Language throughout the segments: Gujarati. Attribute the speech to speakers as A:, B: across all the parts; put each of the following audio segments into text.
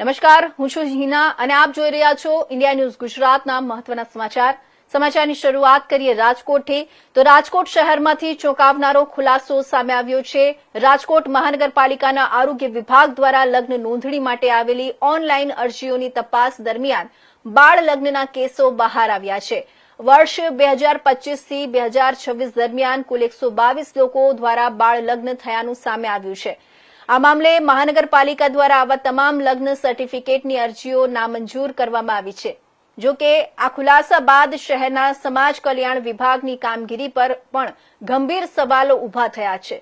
A: નમસ્કાર, હું છું હિના અને આપ જોઈ રહ્યા છો ઇન્ડિયા ન્યૂઝ ગુજરાતના મહત્વના સમાચારની શરૂઆત કરીએ રાજકોટથી। તો રાજકોટ શહેરમાંથી ચોંકાવનારો ખુલાસો સામે આવ્યો છે। રાજકોટ મહાનગરપાલિકાના આરોગ્ય વિભાગ દ્વારા લગ્ન નોંધણી માટે આવેલી ઓનલાઈન અરજીઓની તપાસ દરમિયાન બાળ લગ્નના કેસો બહાર આવ્યા છે। વર્ષ 2025 થી 2026 દરમિયાન કુલ 122 લોકો દ્વારા બાળ લગ્ન થયાનું સામે આવ્યું છે। આ મામલે મહાનગરપાલિકા દ્વારા આવા તમામ લગ્ન સર્ટિફિકેટની અરજીઓ નામંજૂર કરવામાં આવી છે। જો કે આ ખુલાસા બાદ શહેરના સમાજ કલ્યાણ વિભાગની કામગીરી પર પણ ગંભીર સવાલો ઉભા થયા છે।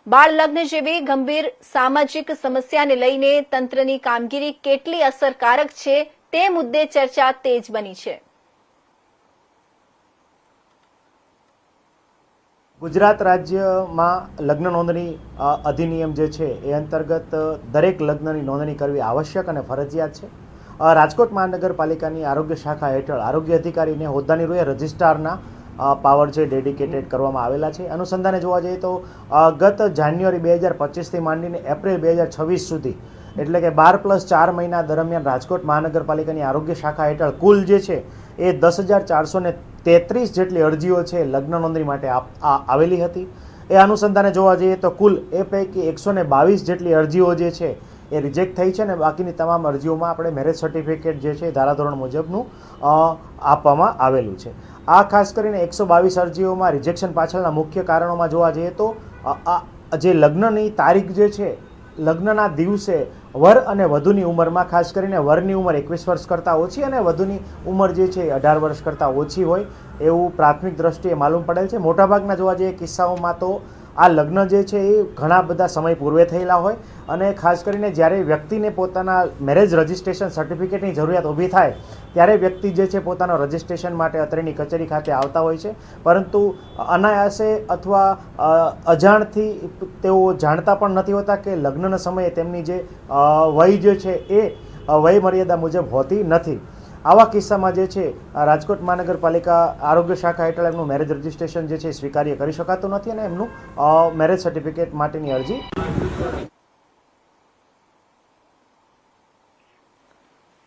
A: બાળ લગ્ન જેવી ગંભીર સામાજિક સમસ્યાને લઈને તંત્રની કામગીરી કેટલી અસરકારક છે તે મુદ્દે ચર્ચા તેજ બની છે।
B: ગુજરાત રાજ્યમાં લગ્ન નોંધણી અધિનિયમ જે છે એ અંતર્ગત દરેક લગ્નની નોંધણી કરવી આવશ્યક અને ફરજિયાત છે। રાજકોટ મહાનગરપાલિકાની આરોગ્ય શાખા હેઠળ આરોગ્ય અધિકારીને હોદ્દાની રૂએ રજિસ્ટ્રારના પાવર છે ડેડિકેટેડ કરવામાં આવેલા છે। અનુસંધાને જોવા જઈએ તો ગત જાન્યુઆરી 2025થી માંડીને એપ્રિલ 2026 સુધી એટલે કે 12+4 મહિના દરમિયાન રાજકોટ મહાનગરપાલિકાની આરોગ્ય શાખા હેઠળ કુલ જે છે એ 10,433 જેટલી અરજીઓ છે લગ્ન નોંધણી માટે આવેલી હતી। એ અનુસંધાને જોવા જઈએ તો કુલ એ પૈકી 122 જેટલી અરજીઓ જે છે એ રિજેક્ટ થઈ છે અને બાકીની તમામ અરજીઓમાં આપણે મેરેજ સર્ટિફિકેટ જે છે ધારાધોરણ મુજબનું આપવામાં આવેલું છે। આ ખાસ કરીને 122 અરજીઓમાં રિજેક્શન પાછળના મુખ્ય કારણોમાં જોવા જઈએ તો જે લગ્નની તારીખ જે છે લગ્નના દિવસે વર અને વધુની ઉંમરમાં ખાસ કરીને વરની ઉંમર 21 વર્ષ કરતાં ઓછી અને વધુની ઉંમર જે છે 18 વર્ષ કરતાં ઓછી હોય એવું પ્રાથમિક દ્રષ્ટિએ માલુમ પડેલ છે। મોટાભાગના જોવા જઈએ કિસ્સાઓમાં તો આ લગ્ન જે છે એ ઘણા બધા સમય પૂર્વે થયેલા હોય અને ખાસ કરીને જ્યારે વ્યક્તિને પોતાના મેરેજ રજિસ્ટ્રેશન સર્ટિફિકેટની જરૂરિયાત ઊભી થાય ત્યારે વ્યક્તિ જે છે પોતાના રજિસ્ટ્રેશન માટે અત્રેની કચેરી ખાતે આવતા હોય છે, પરંતુ અનાયાસે અથવા અજાણથી તેઓ જાણતા પણ નથી હોતા કે લગ્નના સમયે તેમની જે વય જે છે એ વય મર્યાદા મુજબ હોતી નથી। આવા કિસ્સામાં જે છે રાજકોટ મહાનગરપાલિકા આરોગ્ય શાખા હેઠળ એમનું મેરેજ રજિસ્ટ્રેશન જે છે સ્વીકાર્ય કરી શકાતું નથી અને એમનું મેરેજ સર્ટિફિકેટ માટેની અરજી